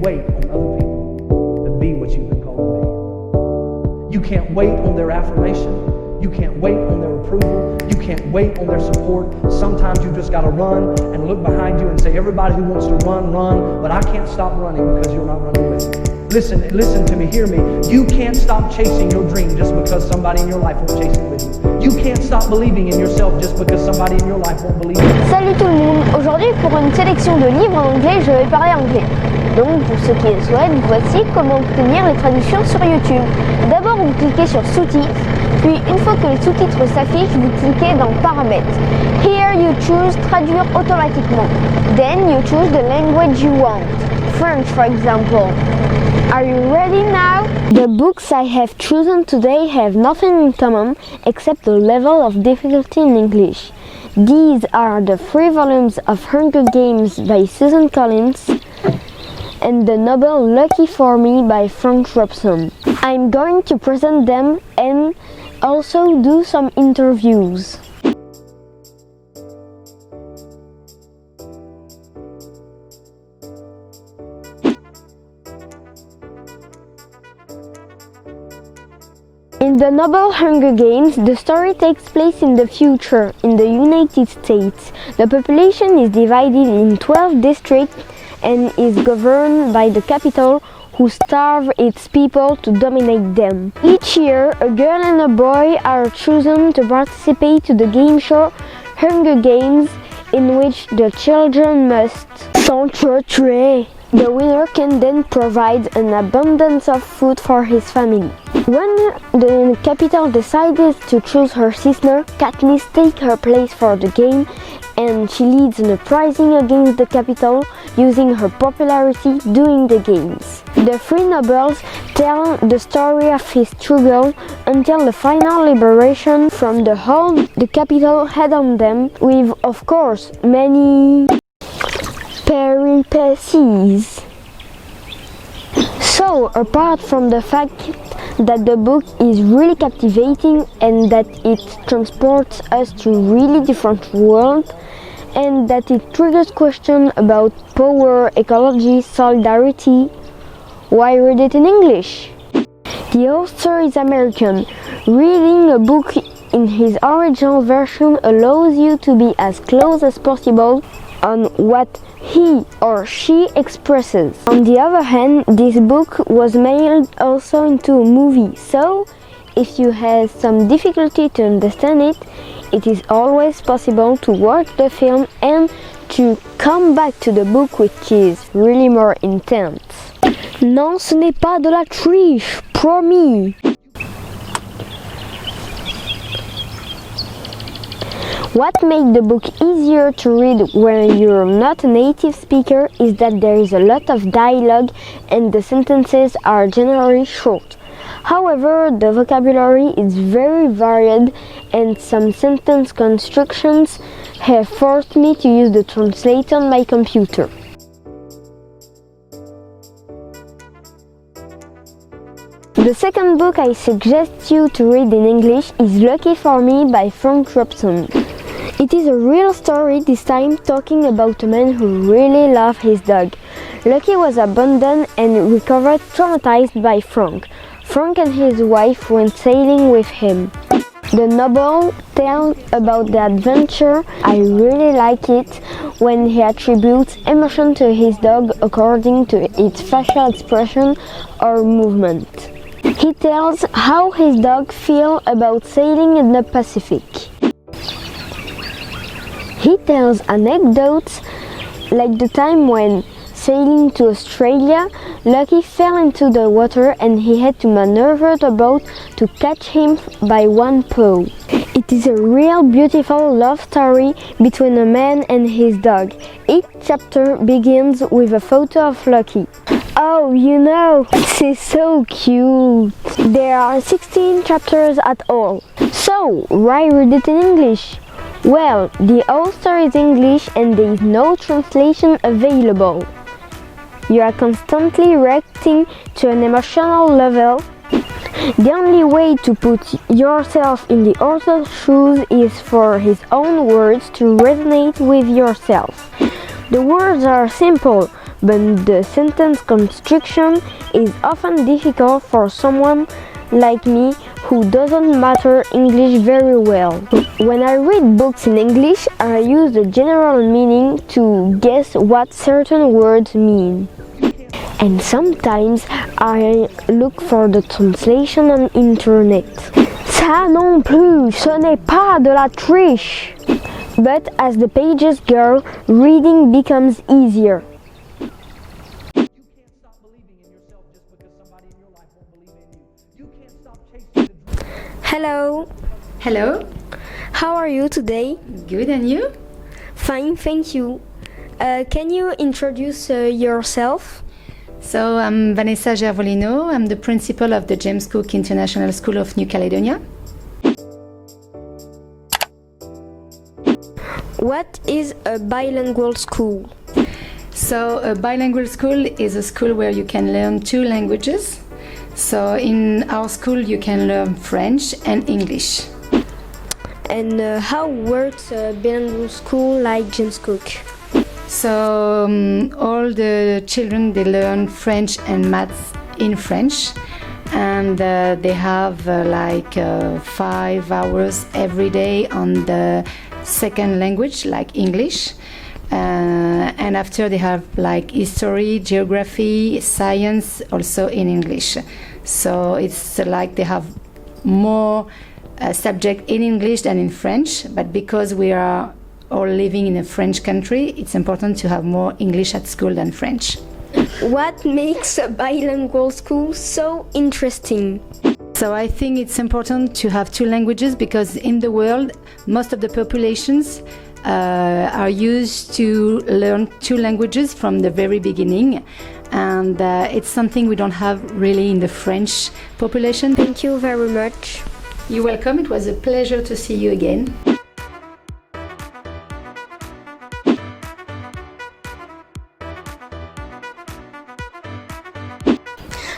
wait on other people to be what you've been called to be. You can't wait on their affirmation. You can't wait on their approval. You can't wait on their support. Sometimes you just got to run and look behind you and say, everybody who wants to run, run, but I can't stop running because you're not running with me. Listen to me, hear me. You can't stop chasing your dream just because somebody in your life won't chase it with you. You can't stop believing in yourself just because somebody in your life won't believe in you. Salut tout le monde. Aujourd'hui, pour une sélection de livres en anglais, je vais parler anglais. Donc, pour ceux qui le souhaitent, voici comment obtenir les traductions sur YouTube. D'abord, vous cliquez sur sous-titres, puis une fois que les sous-titres s'affichent, vous cliquez dans Paramètres. Here, you choose Traduire automatiquement. Then, you choose the language you want. French, for example. Are you ready now? The books I have chosen today have nothing in common except the level of difficulty in English. These are the 3 volumes of Hunger Games by Suzanne Collins and the novel Lucky for Me by Franck Robson. I'm going to present them and also do some interviews. In the novel Hunger Games, the story takes place in the future, in the United States. The population is divided in 12 districts and is governed by the capital, who starve its people to dominate them. Each year, a girl and a boy are chosen to participate to the game show Hunger Games, in which the children must s'entretuer. The winner can then provide an abundance of food for his family. When the capital decided to choose her sister, Katniss takes her place for the game, and she leads an uprising against the capital using her popularity during the games. The 3 nobles tell the story of his struggle until the final liberation from the hold the capital had on them, with, of course, many peripetties. So, apart from the fact that the book is really captivating and that it transports us to really different worlds, and that it triggers questions about power, ecology, solidarity, why read it in English? The author is American. Reading a book in his original version allows you to be as close as possible on what he or she expresses. On the other hand, this book was made also into a movie, so if you have some difficulty to understand it, it is always possible to watch the film and to come back to the book, which is really more intense. Non, ce n'est pas de la triche, promis! What makes the book easier to read when you're not a native speaker is that there is a lot of dialogue and the sentences are generally short. However, the vocabulary is very varied and some sentence constructions have forced me to use the translator on my computer. The second book I suggest you to read in English is Lucky for Me by Franck Robson. It is a real story, this time talking about a man who really loved his dog. Lucky was abandoned and recovered traumatized by Franck. Franck and his wife went sailing with him. The novel tells about the adventure. I really like it when he attributes emotion to his dog according to its facial expression or movement. He tells how his dog feels about sailing in the Pacific. He tells anecdotes like the time when, sailing to Australia, Lucky fell into the water and he had to maneuver the boat to catch him by one paw. It is a real beautiful love story between a man and his dog. Each chapter begins with a photo of Lucky. Oh, you know, this is so cute! There are 16 chapters at all. So, why read it in English? Well, the author is English and there is no translation available. You are constantly reacting to an emotional level. The only way to put yourself in the author's shoes is for his own words to resonate with yourself. The words are simple, but the sentence construction is often difficult for someone like me who doesn't master English very well. When I read books in English, I use the general meaning to guess what certain words mean. And sometimes I look for the translation on internet. Ça non plus, ce n'est pas de la triche. But as the pages go, reading becomes easier. Hello. Hello, How are you today? good, and you? Fine, thank you. Can you introduce yourself? So I'm Vanessa Gervolino. I'm the principal of the James Cook International School of New Caledonia. What is a bilingual school? So a bilingual school is a school where you can learn two languages. So in our school you can learn French and English. And how works a bilingual school like James Cook? So all the children, they learn French and maths in French, and they have 5 hours every day on the second language like English, and after they have like history, geography, science also in English. So it's like they have more subject in English than in French, but because we are all living in a French country, it's important to have more English at school than French. What makes a bilingual school so interesting? So I think it's important to have two languages because in the world, most of the populations are used to learn two languages from the very beginning. And it's something we don't have really in the French population. Thank you very much. You're welcome. It was a pleasure to see you again.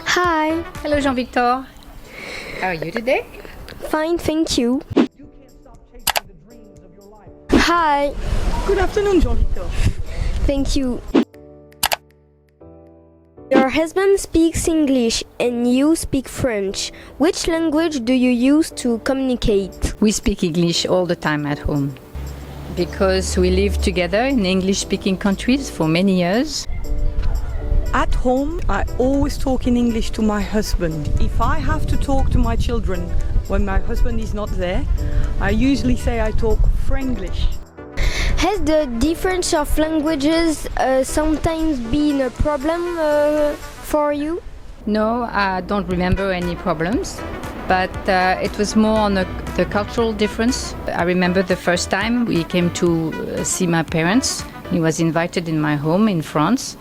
Hi. Hello Jean-Victor. How are you today? Fine, thank you. Hi. Good afternoon, Jean-Victor. Thank you. Your husband speaks English and you speak French. Which language do you use to communicate? We speak English all the time at home because we live together in English-speaking countries for many years. At home, I always talk in English to my husband. If I have to talk to my children when my husband is not there, I usually say I talk Franglish. Has the difference of languages sometimes been a problem for you? No, I don't remember any problems, but it was more on the cultural difference. I remember the first time we came to see my parents. He was invited in my home in France.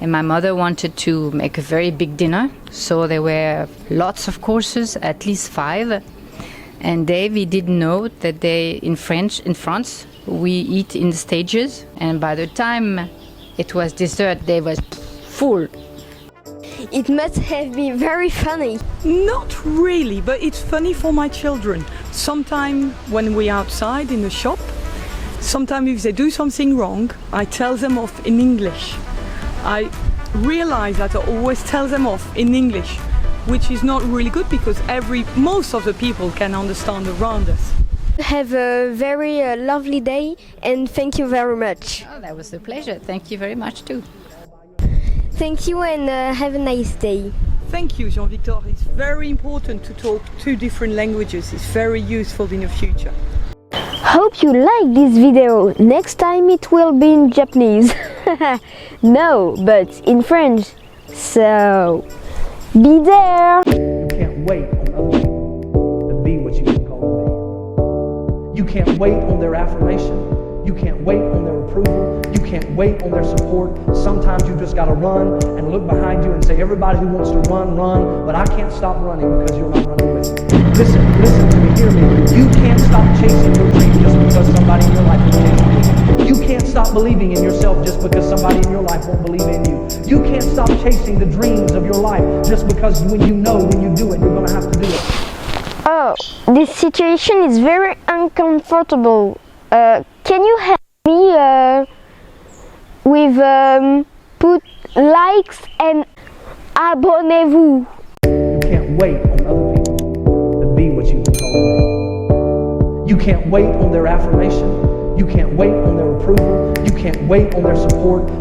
And my mother wanted to make a very big dinner, so there were lots of courses, at least 5. And Dave, he didn't know that in France, we eat in stages. And by the time it was dessert, they was full. It must have been very funny. Not really, but it's funny for my children. Sometimes when we're outside in the shop, sometimes if they do something wrong, I tell them off in English. I realize that I always tell them off in English, which is not really good because most of the people can understand around us. Have a very lovely day and thank you very much. Oh, that was a pleasure. Thank you very much too. Thank you and have a nice day. Thank you, Jean-Victor. It's very important to talk 2 different languages. It's very useful in the future. Hope you like this video. Next time it will be in Japanese. No, but in French. So, be there! You can't wait on other people to be what you've been called to be. You can't wait on their affirmation. You can't wait on their approval. You can't wait on their support. Sometimes you just got to run and look behind you and say, everybody who wants to run, run, but I can't stop running because you're not running with me. Listen to me, hear me. You can't stop chasing your dream just because somebody in your life is chasing you. You can't stop believing in yourself just because somebody in your life won't believe in you. You can't stop chasing the dreams of your life just because when you know when you do it, you're going to have to do it. Oh, this situation is very uncomfortable. Can you help me with put likes and abonnez-vous. You can't wait on other people to be what you've been called to be. You can't wait on their affirmation. You can't wait on their approval. You can't wait on their support.